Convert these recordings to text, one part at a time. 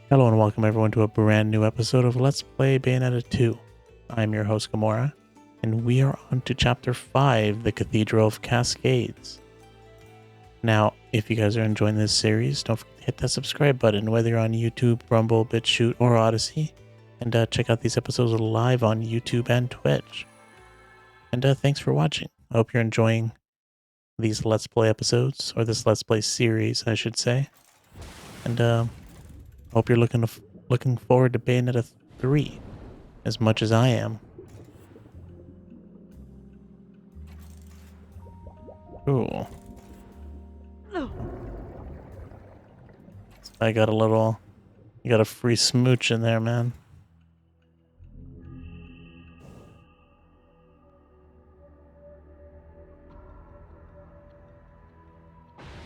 Hello and welcome everyone to a brand new episode of Let's Play Bayonetta 2. I'm your host Gamora, and we are on to Chapter 5, The Cathedral of Cascades. Now, if you guys are enjoying this series, don't forget to hit that subscribe button, whether you're on YouTube, Rumble, Bitchute, or Odysee, and check out these episodes live on YouTube and Twitch. And thanks for watching. I hope you're enjoying these Let's Play episodes, or this Let's Play series, I should say. And hope you're looking forward to Bayonetta 3 as much as I am. Cool. I got you got a free smooch in there, man.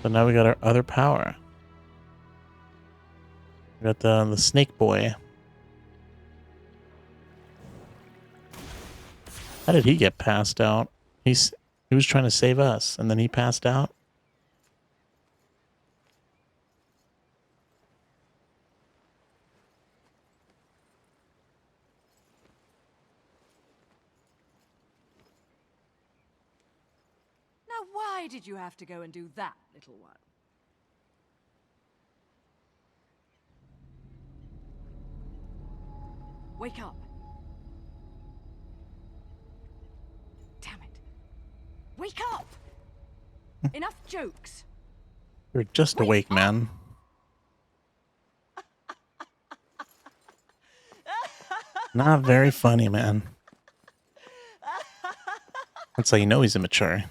So now we got our other power. We got the snake boy. How did he get passed out? He was trying to save us, and then he passed out. Now why did you have to go and do that, little one? Wake up. Damn it. Wake up! Enough jokes. You're just awake, man. Not very funny, man. That's how you know he's immature.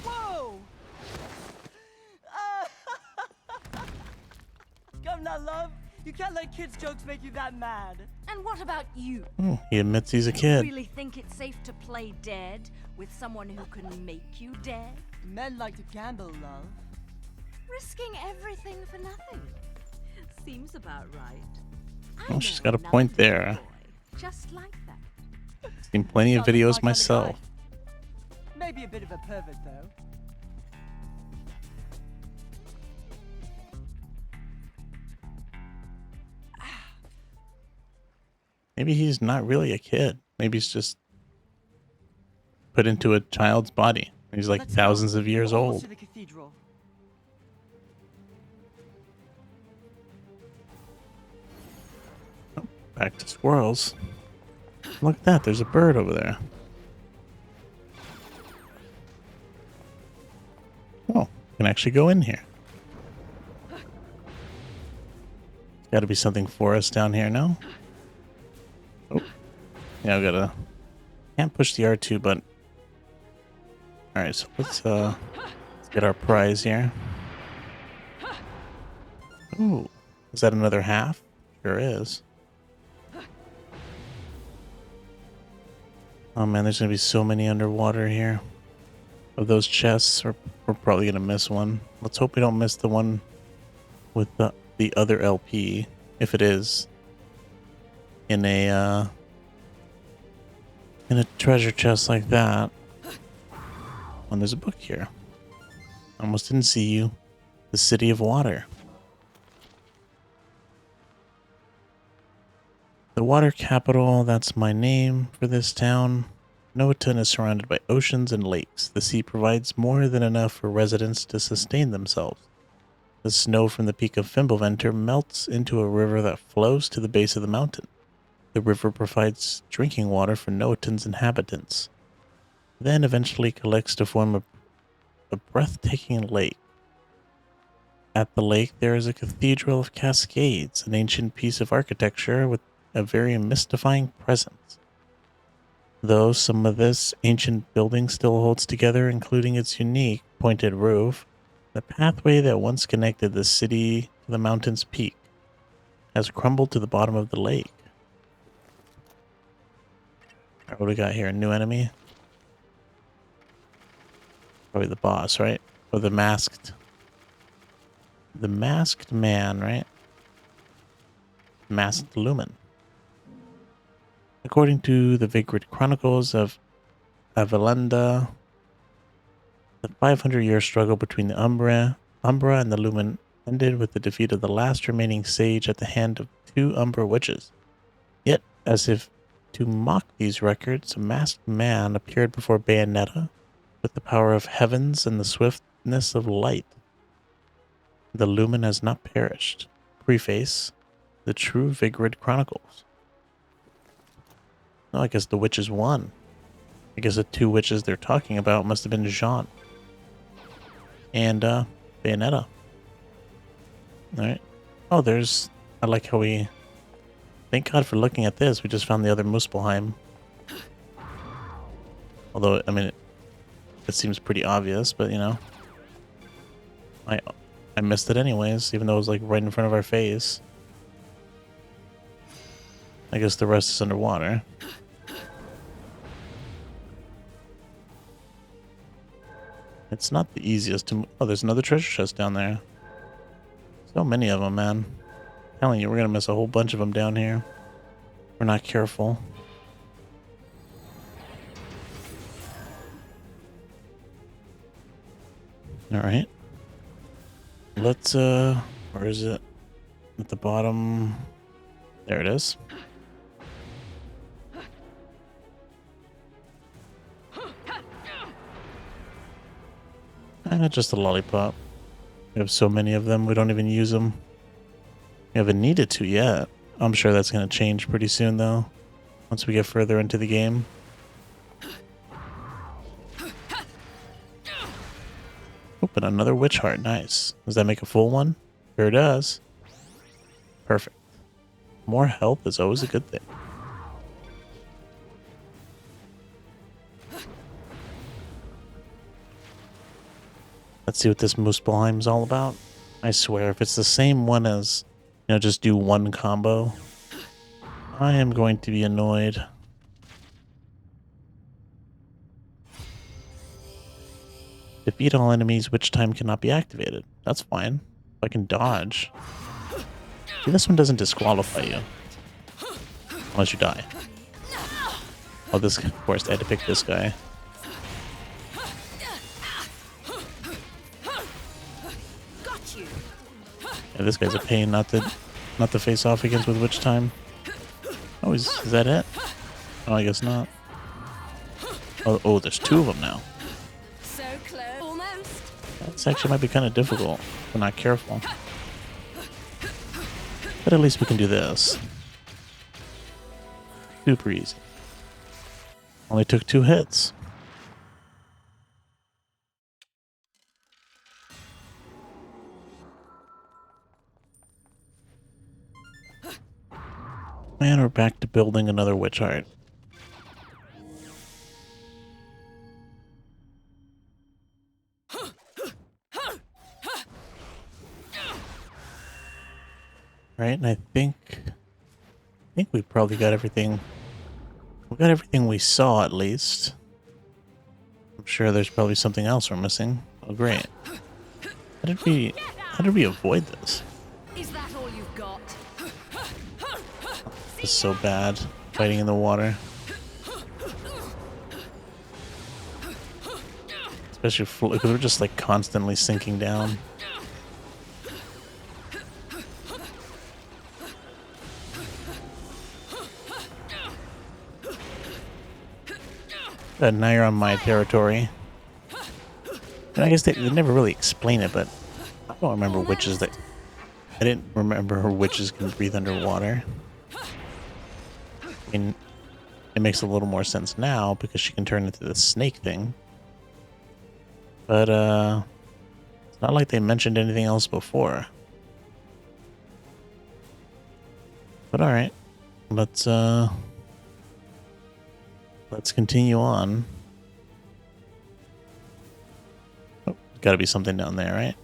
Whoa! Come now, love. You can't let kids' jokes make you that mad. And what about you? He admits he's a You kid. really think it's safe to play dead with someone who can make you dead? Men like to gamble, love. Risking everything for nothing. Seems about right. Well, she's got a point there. Boy, just like that. Seen plenty of Sounds like videos my kind of myself. guy. Maybe a bit of a pervert, though. Maybe he's not really a kid. Maybe he's just put into a child's body. He's like Let's thousands go. of years We're almost old. to the cathedral. Back to squirrels. Look at that, there's a bird over there. Oh, you can actually go in here. Gotta be something for us down here, no? Oh. Yeah, we gotta... Can't push the R2 button. Alright, so let's get our prize here. Ooh, is that another half? Sure is. Oh man, there's gonna be so many underwater here. Of those chests, we're probably gonna miss one. Let's hope we don't miss the one with the other LP, if it is in a treasure chest like that. And there's a book here. Almost didn't see you. The City of Water. The water capital, that's my name for this town. Noaton is surrounded by oceans and lakes. The sea provides more than enough for residents to sustain themselves. The snow from the peak of Fimbulventer melts into a river that flows to the base of the mountain. The river provides drinking water for Noaton's inhabitants, then eventually collects to form a breathtaking lake. At the lake, there is a cathedral of cascades, an ancient piece of architecture with a very mystifying presence. Though some of this ancient building still holds together, including its unique pointed roof, the pathway that once connected the city to the mountain's peak has crumbled to the bottom of the lake. Alright, what do we got here? A new enemy? Probably the boss, right? Or the masked man, right? Masked Lumen. According to the Vigrid Chronicles of Avalenda, the 500-year struggle between the Umbra and the Lumen ended with the defeat of the last remaining sage at the hand of 2 Umbra witches. Yet, as if to mock these records, a masked man appeared before Bayonetta with the power of heavens and the swiftness of light. The lumen has not perished. Preface, the True Vigrid Chronicles. Oh, I guess the witches won. I guess the 2 witches they're talking about must have been Jean and Bayonetta. Alright. Oh, there's... I like how we... Thank God for looking at this. We just found the other Muspelheim. Although, I mean, it seems pretty obvious, but, you know. I missed it anyways, even though it was, like, right in front of our face. I guess the rest is underwater. It's not the easiest to... Oh, there's another treasure chest down there. So many of them, man. I'm telling you, we're gonna miss a whole bunch of them down here. We're not careful. Alright. Let's, where is it? At the bottom. There it is. Just a lollipop. We have so many of them, we don't even use them. We haven't needed to yet. I'm sure that's going to change pretty soon, though. Once we get further into the game. Open another witch heart. Nice. Does that make a full one? Sure does. Perfect. More health is always a good thing. Let's see what this Muspelheim's all about. I swear, if it's the same one as, you know, just do one combo, I am going to be annoyed. Defeat all enemies, which time cannot be activated. That's fine. I can dodge. See, this one doesn't disqualify you. Unless you die. Oh, this, of course, I had to pick this guy. Yeah, this guy's a pain not to face off against with witch time. Oh, is that it? Oh, I guess not. Oh, there's 2 of them now. So close. Almost. This actually might be kind of difficult if we're not careful. But at least we can do this. Super easy. Only took 2 hits. And we're back to building another witch heart. Right, and I think we probably got everything. We got everything we saw, at least. I'm sure there's probably something else we're missing. Oh, great. How did we avoid this? Is that all you've got? This is so bad, fighting in the water. Especially because we're just like constantly sinking down. But now you're on my territory. And I guess they never really explain it, but I don't remember witches that... I didn't remember witches can breathe underwater. I mean, it makes a little more sense now because she can turn into the snake thing. But, it's not like they mentioned anything else before. But alright. Let's continue on. Oh, gotta be something down there, right?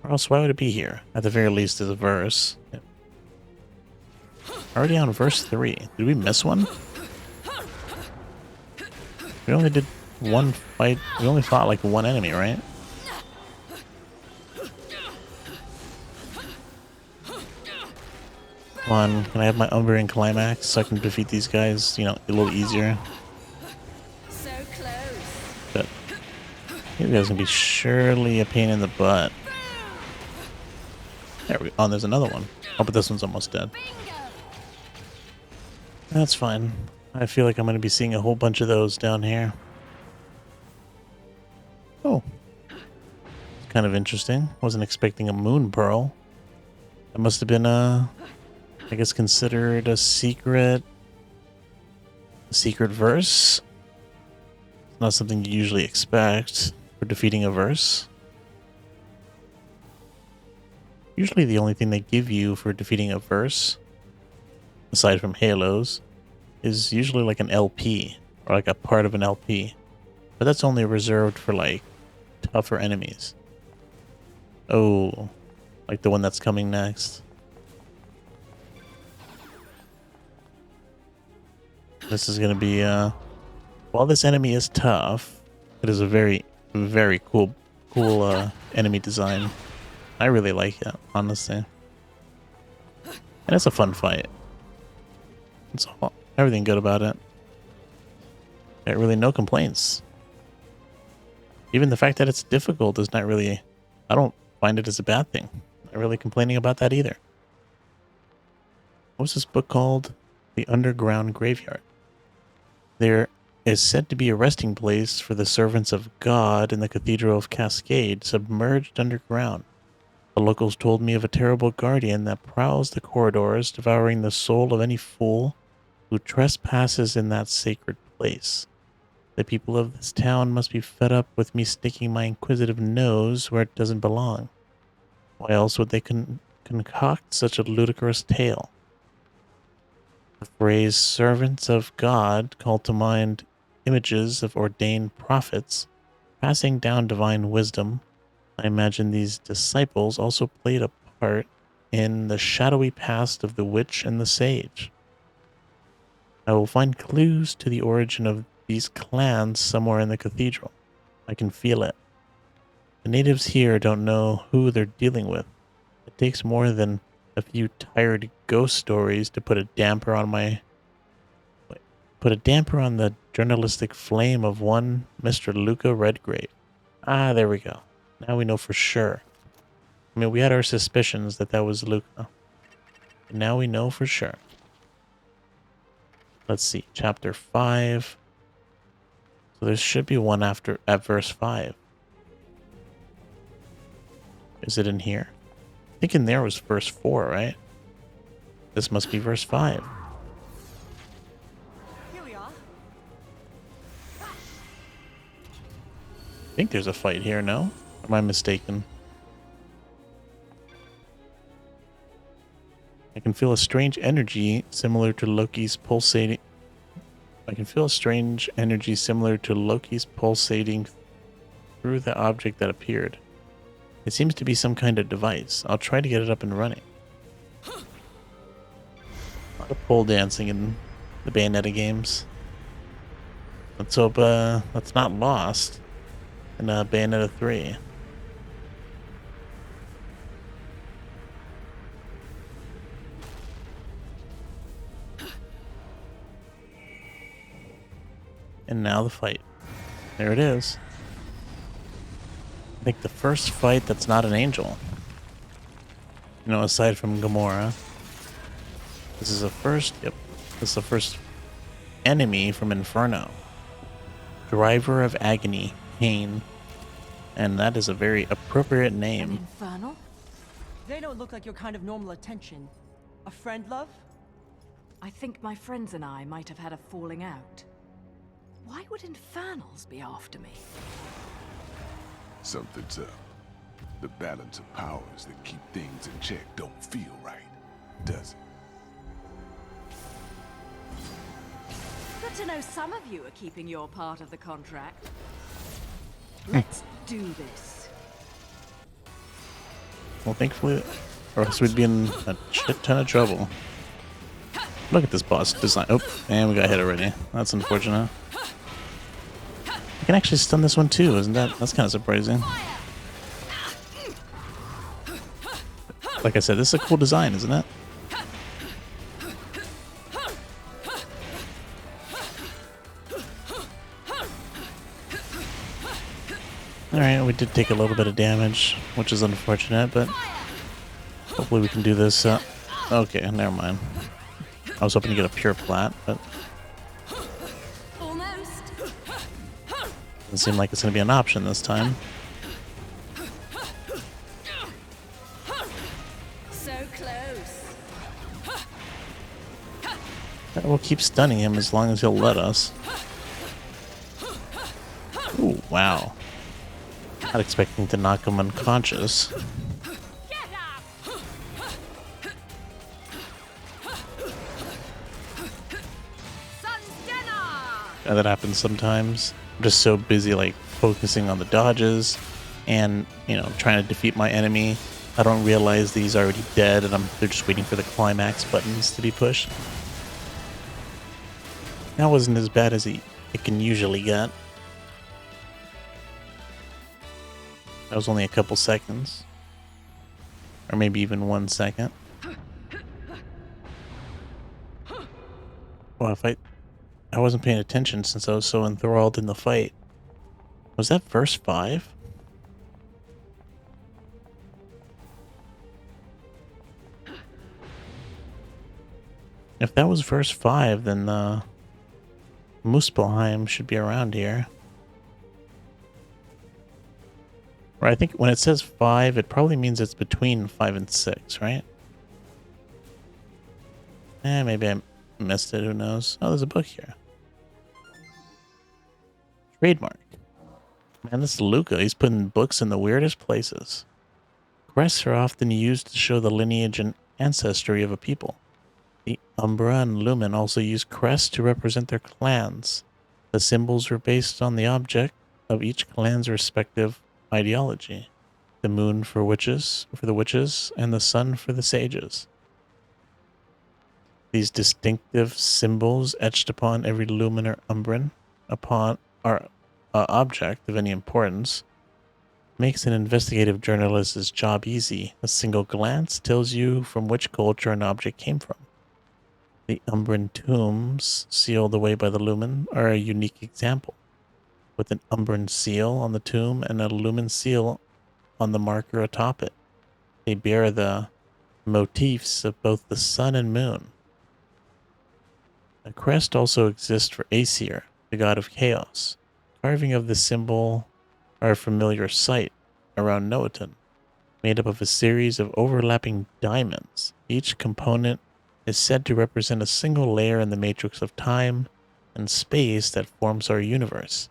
Or else why would it be here? At the very least, there's a verse. Yep. Already on verse 3. Did we miss one? We only did one fight. We only fought like one enemy, right? Come on, can I have my Umbrian climax so I can defeat these guys, you know, a little easier? So close. But You guys can be surely a pain in the butt. There we go. Oh, there's another one. Oh, but this one's almost dead. That's fine. I feel like I'm going to be seeing a whole bunch of those down here. Oh. It's kind of interesting. Wasn't expecting a moon pearl. That must have been I guess considered a secret verse. It's not something you usually expect for defeating a verse. Usually the only thing they give you for defeating a verse, aside from halos, is usually like an LP, or like a part of an LP. But that's only reserved for like tougher enemies. Oh, like the one that's coming next. This is going to be, while this enemy is tough, it is a very, very cool enemy design. I really like it, honestly. And it's a fun fight. It's everything good about it. Got really no complaints. Even the fact that it's difficult is not really, I don't find it as a bad thing. Not really complaining about that either. What's this book called? The Underground Graveyard. There is said to be a resting place for the servants of God in the Cathedral of Cascade, submerged underground. The locals told me of a terrible guardian that prowls the corridors, devouring the soul of any fool who trespasses in that sacred place. The people of this town must be fed up with me sticking my inquisitive nose where it doesn't belong. Why else would they concoct such a ludicrous tale? The phrase servants of God called to mind images of ordained prophets passing down divine wisdom. I imagine these disciples also played a part in the shadowy past of the witch and the sage. I will find clues to the origin of these clans somewhere in the cathedral. I can feel it. The natives here don't know who they're dealing with. It takes more than a few tired ghost stories to put a damper on the journalistic flame of one Mr. Luca Redgrave. Ah, there we go. Now we know for sure. I mean, we had our suspicions that was Luca. But now we know for sure. Let's see, chapter 5. So there should be one at verse 5. Is it in here? I think in there was verse 4, right? This must be verse 5. Here we are. I think there's a fight here, no? Or am I mistaken? I can feel a strange energy similar to Loki's pulsating. I can feel a strange energy similar to Loki's pulsating through the object that appeared. It seems to be some kind of device. I'll try to get it up and running. A lot of pole dancing in the Bayonetta games. Let's hope that's not lost in Bayonetta 3. And now the fight. There it is. I think the first fight that's not an angel. You know, aside from Gamora. This is the first, yep. This is the first enemy from Inferno. Driver of Agony, Pain. And that is a very appropriate An name. infernal? They don't look like your kind of normal attention. A friend, love? I think my friends and I might have had a falling out. Why would infernals be after me? Something's up. The balance of powers that keep things in check don't feel right, does it? Good to know some of you are keeping your part of the contract. Let's do this. Well, thankfully, or else we'd be in a shit ton of trouble. Look at this boss design. Oh, and we got hit already. That's unfortunate. I can actually stun this one too, isn't that? That's kind of surprising. Like I said, this is a cool design, isn't it? Alright, we did take a little bit of damage, which is unfortunate, but hopefully we can do this. Okay, never mind. I was hoping to get a pure plat, but Almost. doesn't seem like it's going to be an option this time. So close. We'll keep stunning him as long as he'll let us. Ooh, wow. Not expecting to knock him unconscious. Get up. Sun's dinner. That happens sometimes. I'm just so busy like focusing on the dodges and, you know, trying to defeat my enemy. I don't realize that he's already dead and they're just waiting for the climax buttons to be pushed. That wasn't as bad as it can usually get. That was only a couple seconds. Or maybe even 1 second. Well, if I wasn't paying attention since I was so enthralled in the fight. Was that verse 5? If that was verse 5, then Muspelheim should be around here. Or I think when it says 5, it probably means it's between 5 and 6, right? Maybe I missed it, who knows? Oh, there's a book here. Trademark. Man, this is Luca. He's putting books in the weirdest places. Crests are often used to show the lineage and ancestry of a people. The Umbra and Lumen also use crests to represent their clans. The symbols are based on the object of each clan's respective ideology. The moon for the witches, and the sun for the sages. These distinctive symbols etched upon every Lumen or Umbran upon our object of any importance makes an investigative journalist's job easy. A single glance tells you from which culture an object came from. The Umbran tombs sealed away by the Lumen are a unique example, with an Umbran seal on the tomb and a Lumen seal on the marker atop it. They bear the motifs of both the sun and moon. A crest also exists for Aesir, the god of chaos. Carving of the symbol are a familiar sight around Noaton, made up of a series of overlapping diamonds. Each component is said to represent a single layer in the matrix of time and space that forms our universe.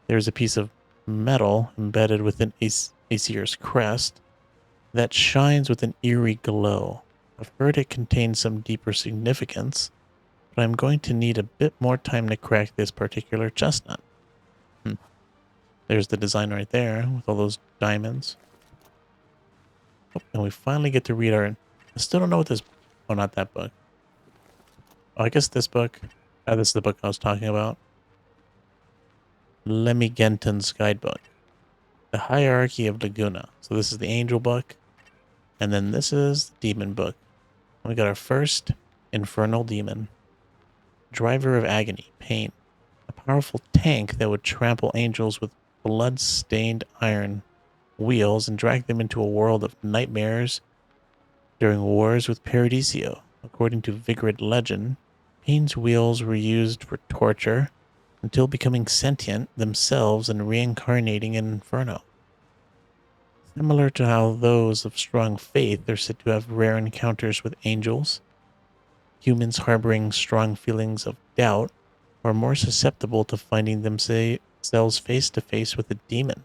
There is a piece of metal embedded within Aesir's crest that shines with an eerie glow. I've heard it contains some deeper significance, but I'm going to need a bit more time to crack this particular chestnut. There's the design right there with all those diamonds. Oh, and we finally get to read I still don't know what this... Oh, not that book. Oh, I guess this book. This is the book I was talking about. Lemigenton's Guidebook. The Hierarchy of Laguna. So this is the angel book. And then this is the demon book. We got our first infernal demon. Driver of agony, pain. A powerful tank that would trample angels with blood-stained iron wheels and drag them into a world of nightmares during wars with Paradisio. According to Vigrid legend, Pain's wheels were used for torture until becoming sentient themselves and reincarnating in Inferno. Similar to how those of strong faith are said to have rare encounters with angels, humans harboring strong feelings of doubt are more susceptible to finding themselves face to face with a demon.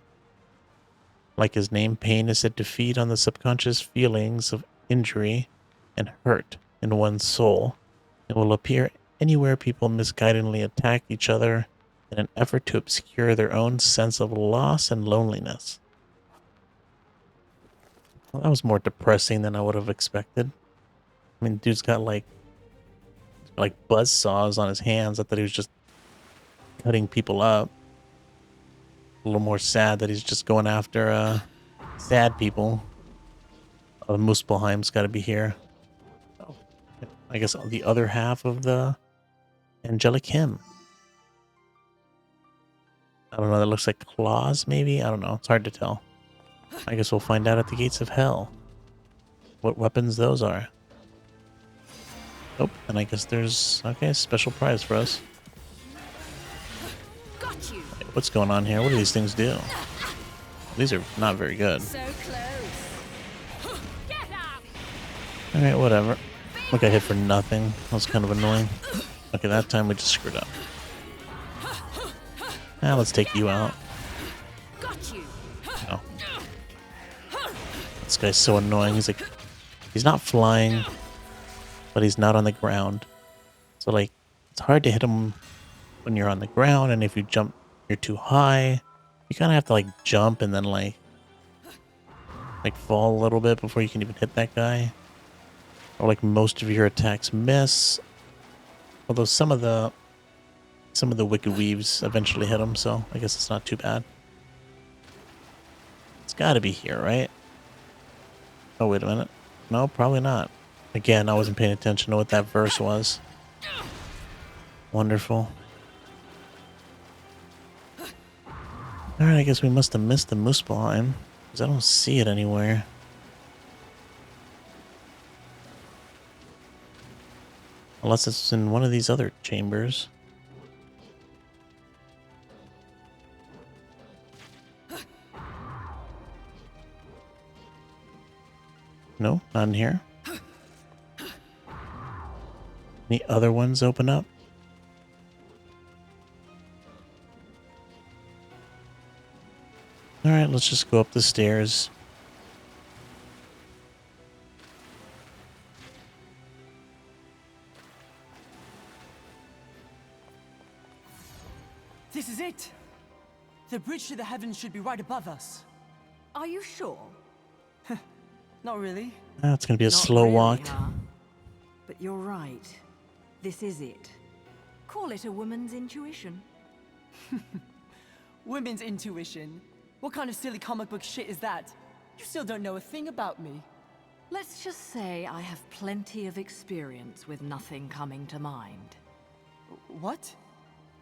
Like his name, Pain is said to feed on the subconscious feelings of injury and hurt in one's soul. It will appear anywhere people misguidedly attack each other in an effort to obscure their own sense of loss and loneliness. Well, that was more depressing than I would have expected. I mean, dude's got like buzz saws on his hands. I thought he was just cutting people up. A little more sad that he's just going after sad people. Oh, Muspelheim's got to be here. Oh, I guess the other half of the angelic hymn. I don't know, that looks like claws, maybe? I don't know. It's hard to tell. I guess we'll find out at the gates of hell what weapons those are. Oh, and I guess there's... Okay, special prize for us. Got you. Wait, what's going on here? What do these things do? These are not very good. So close. Get out. Alright, whatever. Look, I hit for nothing. That was kind of annoying. Okay, that time we just screwed up. Now let's take you out. Got you. No. This guy's so annoying. He's like... He's not flying, but he's not on the ground. So, like, it's hard to hit him when you're on the ground, and if you jump, you're too high. You kind of have to, like, jump and then, like, fall a little bit before you can even hit that guy. Or, like, most of your attacks miss. Although some of the Wicked Weaves eventually hit him, so I guess it's not too bad. It's gotta be here, right? Oh, wait a minute. No, probably not. Again, I wasn't paying attention to what that verse was. Wonderful. Alright, I guess we must have missed the Muspelheim, because I don't see it anywhere. Unless it's in one of these other chambers. No, not in here. Any other ones open up? Alright, let's just go up the stairs. This is it! The bridge to the heavens should be right above us. Are you sure? Not really. It's gonna be a Not slow really, walk. huh? But you're right. This is it. Call it a woman's intuition. Women's intuition. What kind of silly comic book shit is that? You still don't know a thing about me. Let's just say I have plenty of experience with nothing coming to mind. What?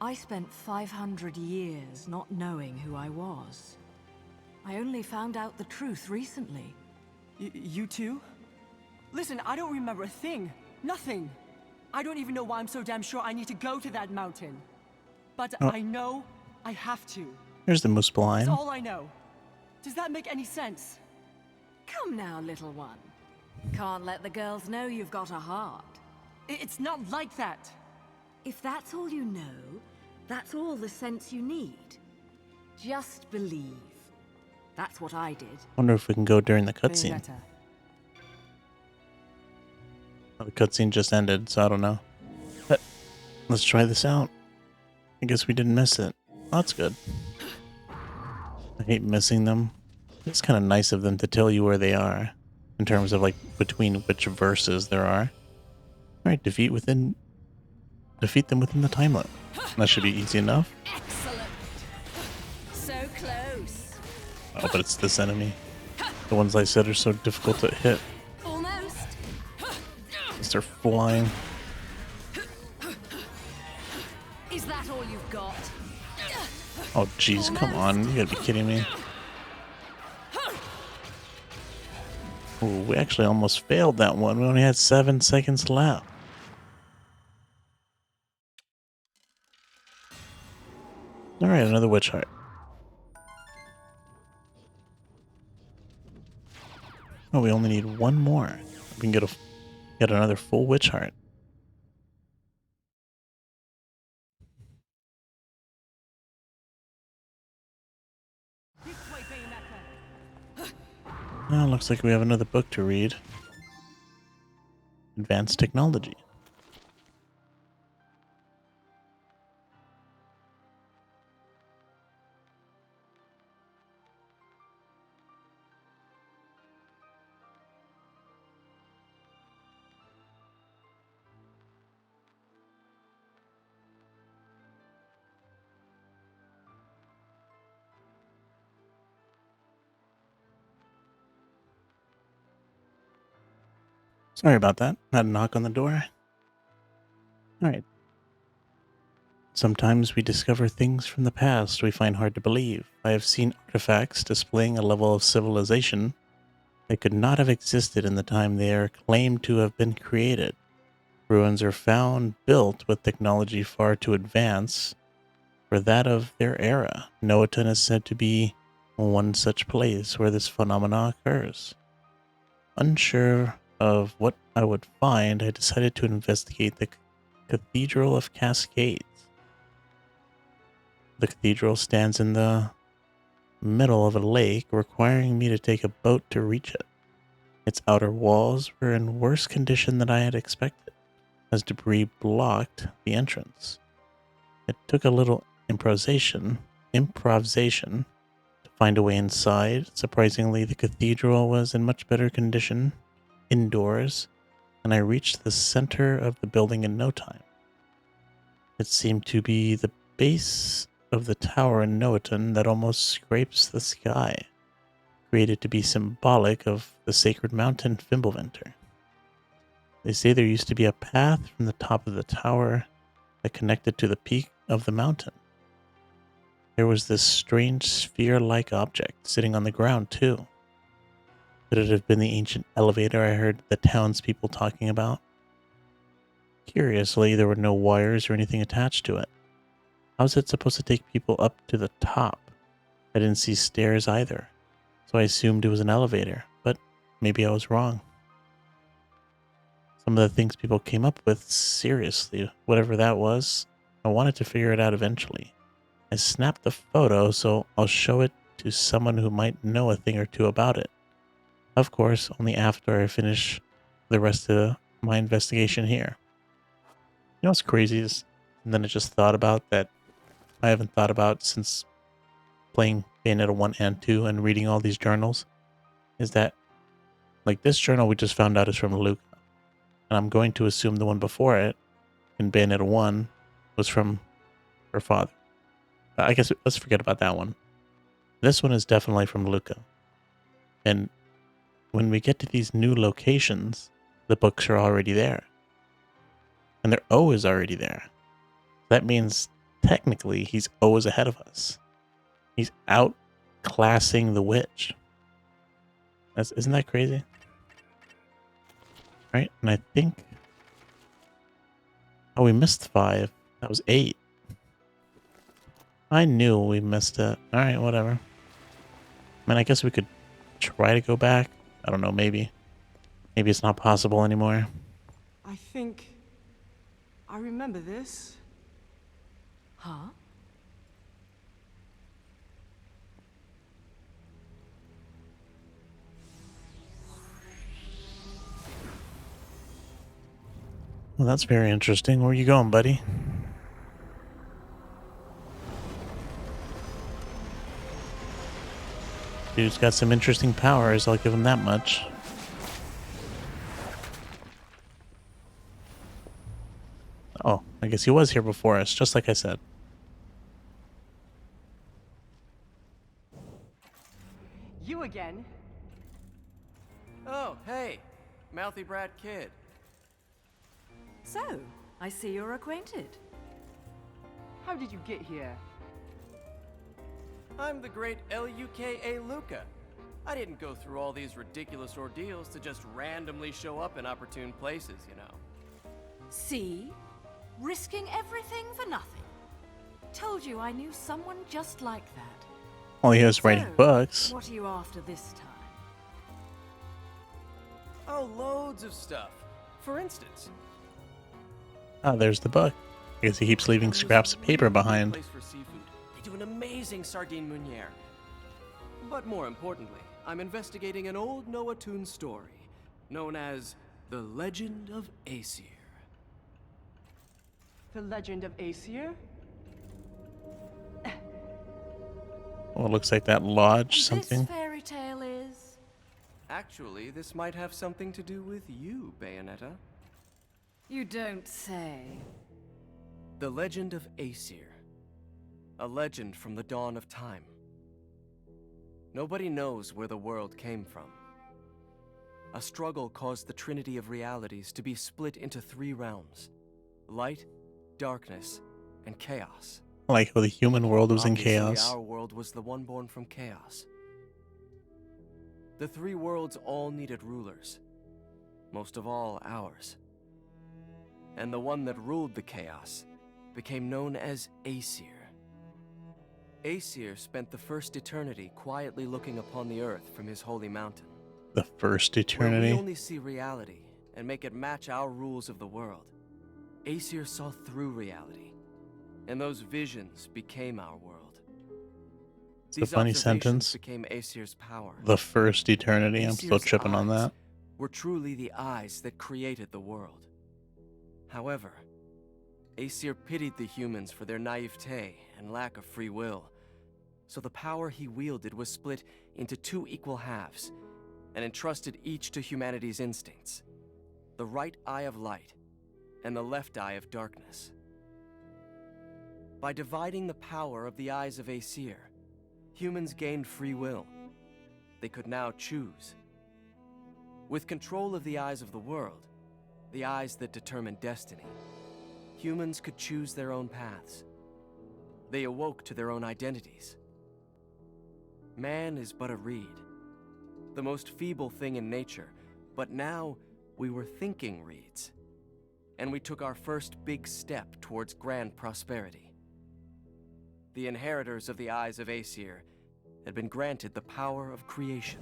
I spent 500 years not knowing who I was. I only found out the truth recently. You too? Listen, I don't remember a thing. Nothing. I don't even know why I'm so damn sure I need to go to that mountain. But I know I have to. Here's the That's Muspelheim. all I know. Does that make any sense? Come now, little one. Can't let the girls know you've got a heart. It's not like that. If that's all you know, that's all the sense you need. Just believe. That's what I did. Wonder if we can go during the cutscene. Bayonetta. Oh, the cutscene just ended, so I don't know. But let's try this out. I guess we didn't miss it. Oh, that's good. I hate missing them. It's kind of nice of them to tell you where they are, in terms of like between which verses there are. Alright, defeat them within the time limit. That should be easy enough. Excellent. So close. Oh, but it's this enemy. The ones I said are so difficult to hit. Almost. Because they're flying. Is that all you've got? Oh, jeez, come on. You gotta be kidding me. Ooh, we actually almost failed that one. We only had 7 seconds left. Alright, another witch heart. Oh, we only need one more. We can get another full witch heart. This way, Bayonetta. Now, looks like we have another book to read. Advanced Technology. Sorry about that. Had a knock on the door. Alright. Sometimes we discover things from the past we find hard to believe. I have seen artifacts displaying a level of civilization that could not have existed in the time they are claimed to have been created. Ruins are found built with technology far too advanced for that of their era. Noaton is said to be one such place where this phenomena occurs. Unsure of what I would find, I decided to investigate the Cathedral of Cascades. The cathedral stands in the middle of a lake, requiring me to take a boat to reach it. Its outer walls were in worse condition than I had expected, as debris blocked the entrance. It took a little improvisation to find a way inside. Surprisingly, the cathedral was in much better condition indoors, and I reached the center of the building in no time. It seemed to be the base of the tower in Noaton that almost scrapes the sky, created to be symbolic of the sacred mountain Fimbulventr. They say there used to be a path from the top of the tower that connected to the peak of the mountain. There was this strange sphere-like object sitting on the ground, too. Could it have been the ancient elevator I heard the townspeople talking about? Curiously, there were no wires or anything attached to it. How was it supposed to take people up to the top? I didn't see stairs either, so I assumed it was an elevator, but maybe I was wrong. Some of the things people came up with, seriously, whatever that was, I wanted to figure it out eventually. I snapped the photo, so I'll show it to someone who might know a thing or two about it. Of course, only after I finish the rest of my investigation here. You know what's crazy is, and then I just thought about that I haven't thought about since playing Bayonetta 1 and 2 and reading all these journals, is that, like, this journal we just found out is from Luca. And I'm going to assume the one before it, in Bayonetta 1, was from her father. I guess let's forget about that one. This one is definitely from Luca. And when we get to these new locations, the books are already there. And their O is already there. That means technically he's always ahead of us. He's outclassing the witch. Isn't that crazy? Right? And I think... Oh, we missed 5. That was 8. I knew we missed it. Alright, whatever. I mean, I guess we could try to go back. I don't know, maybe. Maybe it's not possible anymore. I think I remember this. Huh? Well, that's very interesting. Where are you going, buddy? Dude's got some interesting powers, I'll give him that much. Oh, I guess he was here before us, just like I said. You again? Oh, hey, mouthy brat kid. So, I see you're acquainted. How did you get here? I'm the great Luka Luca. I didn't go through all these ridiculous ordeals to just randomly show up in opportune places, you know. See? Risking everything for nothing. Told you I knew someone just like that. Well, he was writing So, books. What are you after this time? Oh, loads of stuff. For instance, Ah, there's the book. I guess he keeps leaving there's scraps of a paper really good behind. place for seafood. They do an amazing sardine meuniere. But more importantly, I'm investigating an old Noatoon story known as The Legend of Aesir. The Legend of Aesir? Well, it looks like that lodge And something. this fairy tale is... Actually, this might have something to do with you, Bayonetta. You don't say. The Legend of Aesir. A legend from the dawn of time. Nobody knows where the world came from. A struggle caused the Trinity of Realities to be split into 3 realms: light, darkness, and chaos. Like how the human world was in Obviously, chaos. our world was the one born from chaos. The three worlds all needed rulers, most of all ours. And the one that ruled the chaos became known as Aesir. Aesir spent the first eternity quietly looking upon the earth from his holy mountain. The first Where eternity. we only see reality and make it match our rules of the world, Aesir saw through reality, and those visions became our world. It's a funny observations sentence. became Aesir's power. The first eternity. I'm still Aesir's tripping on eyes that. were truly the eyes that created the world. However, Aesir pitied the humans for their naivete and lack of free will, so the power he wielded was split into two equal halves and entrusted each to humanity's instincts: the right eye of light and the left eye of darkness. By dividing the power of the eyes of Aesir, humans gained free will. They could now choose. With control of the eyes of the world, the eyes that determine destiny, humans could choose their own paths. They awoke to their own identities. Man is but a reed, the most feeble thing in nature, but now we were thinking reeds, and we took our first big step towards grand prosperity. The inheritors of the eyes of Aesir had been granted the power of creation.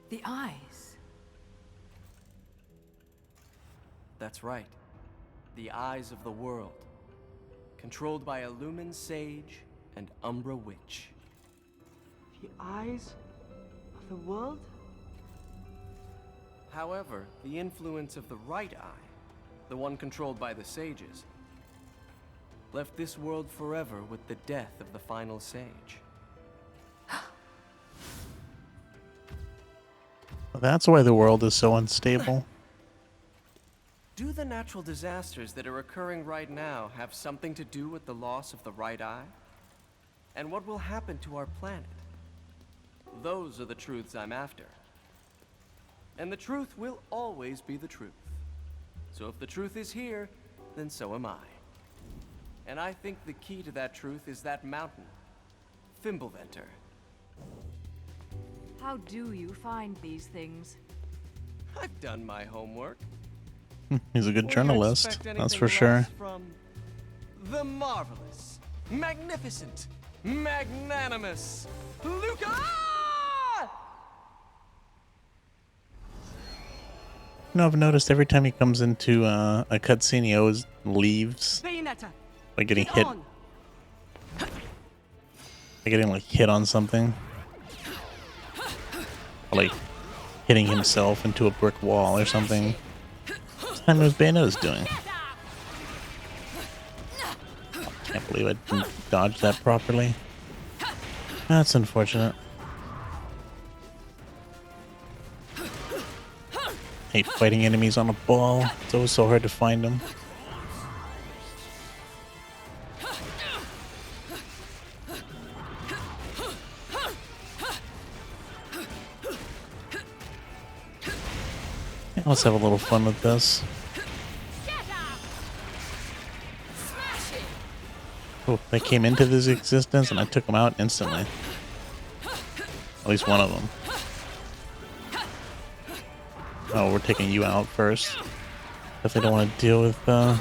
The eyes. That's right. The eyes of the world. Controlled by a Lumen Sage and Umbra Witch. The eyes of the world? However, the influence of the right eye, the one controlled by the Sages, left this world forever with the death of the final Sage. That's why the world is so unstable. Do the natural disasters that are occurring right now have something to do with the loss of the right eye? And what will happen to our planet? Those are the truths I'm after. And the truth will always be the truth. So if the truth is here, then so am I. And I think the key to that truth is that mountain, Fimbulventer. How do you find these things? I've done my homework. He's a good Will you journalist, expect that's anything for sure. less from the marvelous, magnificent, magnanimous Luca! You know, I've noticed every time he comes into a cutscene, he always leaves Bayonetta! by getting Get hit, on! by getting like hit on something, or, like hitting himself into a brick wall or something. This time it was Bayonetta's doing. Can't believe I didn't dodge that properly. That's unfortunate. Hate fighting enemies on a ball. It's always so hard to find them. Yeah, let's have a little fun with this. Oh, they came into this existence and I took them out instantly. At least one of them. Oh, we're taking you out first. Definitely don't want to deal with, Oh,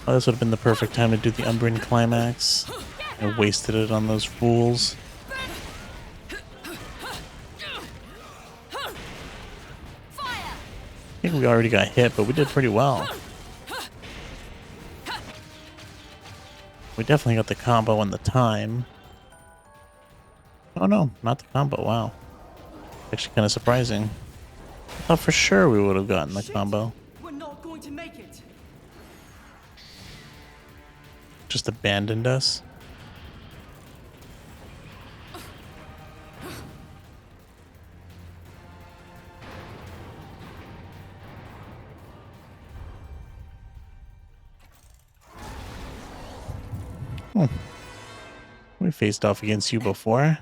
this would have been the perfect time to do the Umbrian climax. I wasted it on those fools. I think we already got hit, but we did pretty well. We definitely got the combo and the time. Oh no, not the combo, wow. Actually kind of surprising. I thought for sure we would have gotten the combo. We're not going to make it! Just abandoned us. We faced off against you before.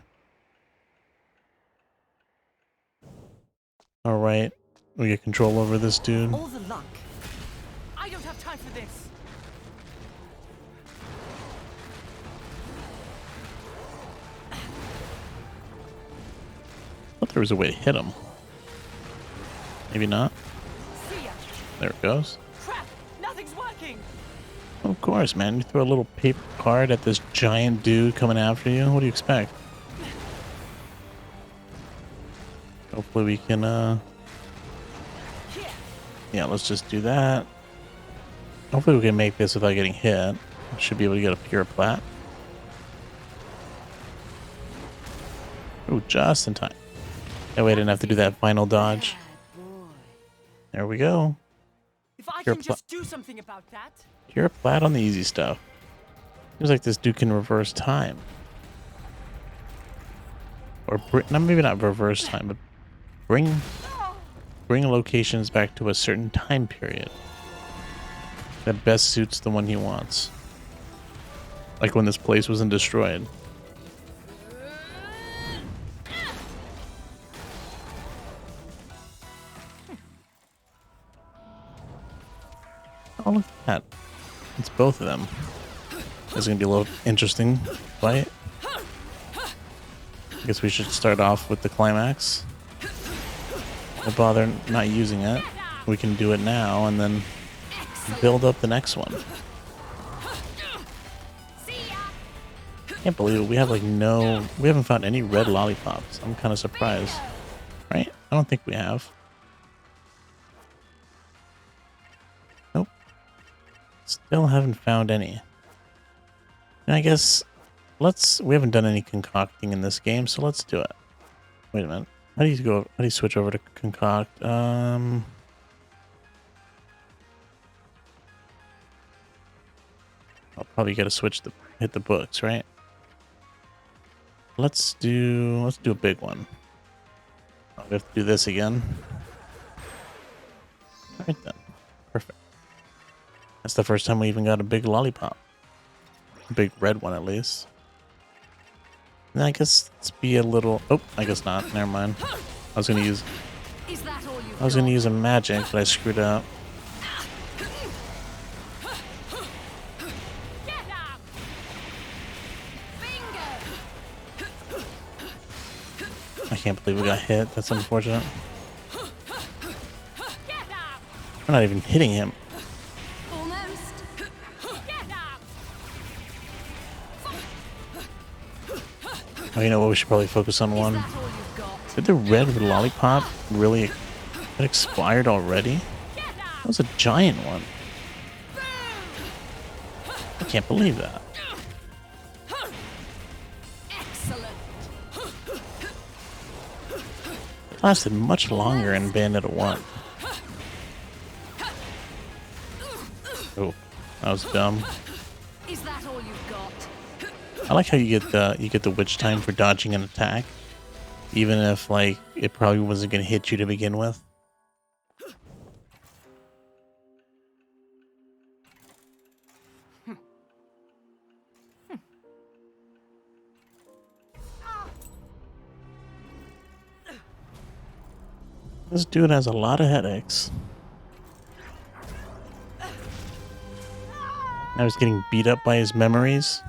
Alright, we get control over this dude. All the luck. I don't have time for this. thought there was a way to hit him. Maybe not. See ya. There it goes. Crap! Nothing's working. Of course, man. You throw a little paper card at this giant dude coming after you. What do you expect? Hopefully we can, yeah, let's just do that. Hopefully we can make this without getting hit. Should be able to get a pure plat. Oh, just in time. That way I didn't have to do that final dodge. Bad boy. There we go. If I Pure can just do something about that. Pure plat on the easy stuff. Seems like this dude can reverse time. Or, maybe not reverse time, but bring locations back to a certain time period that best suits the one he wants. Like when this place wasn't destroyed. Oh, look at that. It's both of them. This is going to be a little interesting fight. I guess we should start off with the climax. Don't bother not using it. We can do it now and then build up the next one. Can't believe it. We have like we haven't found any red lollipops. I'm kind of surprised. Right? I don't think we have. Nope. Still haven't found any. And I guess we haven't done any concocting in this game, so let's do it. Wait a minute. How do you switch over to concoct? I'll probably gotta hit the books, right? Let's do a big one. Oh, we have to do this again. Alright then. Perfect. That's the first time we even got a big lollipop. A big red one at least. And I guess let's be a little... Oh, I guess not. Never mind. I was gonna use a magic, but I screwed up. I can't believe we got hit. That's unfortunate. We're not even hitting him. Oh, you know what? We should probably focus on one. Did the red lollipop really... It expired already? That was a giant one. I can't believe that. It lasted much longer in Bayonetta 1. Oh, that was dumb. Is that all you've got? I like how you get the witch time for dodging an attack, even if like it probably wasn't gonna hit you to begin with. This dude has a lot of headaches. Now he's getting beat up by his memories.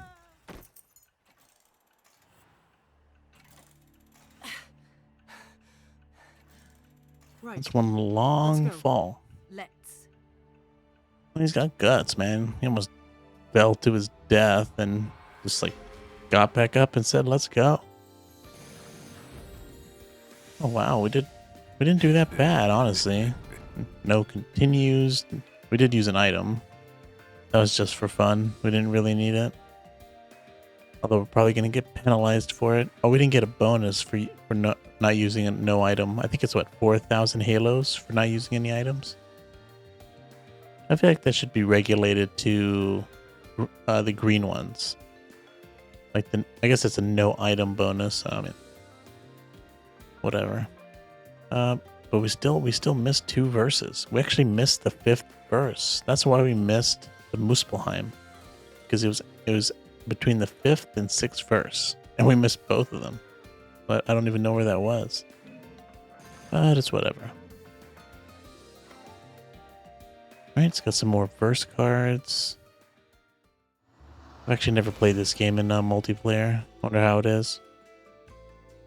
Right. It's one long Let's go. fall. Let's. He's got guts, man. He almost fell to his death and just like got back up and said, "Let's go." Oh wow, we didn't do that bad, honestly. No continues. We did use an item. That was just for fun. We didn't really need it. Although we're probably going to get penalized for it. Oh, we didn't get a bonus for not using a no item. I think it's what, 4,000 halos for not using any items? I feel like that should be regulated to the green ones. Like I guess it's a no item bonus. I mean, whatever. But we still missed 2 verses. We actually missed the 5th verse. That's why we missed the Muspelheim, because it was between the 5th and 6th verse, and we missed both of them. But I don't even know where that was. But it's whatever. Alright, it's got some more verse cards. I've actually never played this game in multiplayer. Wonder how it is.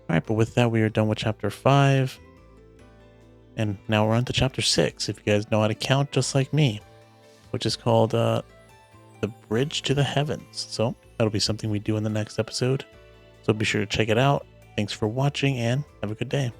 Alright, but with that, we are done with chapter 5. And now we're on to chapter 6, if you guys know how to count just like me, which is called The Bridge to the Heavens. So that'll be something we do in the next episode. So be sure to check it out. Thanks for watching and have a good day.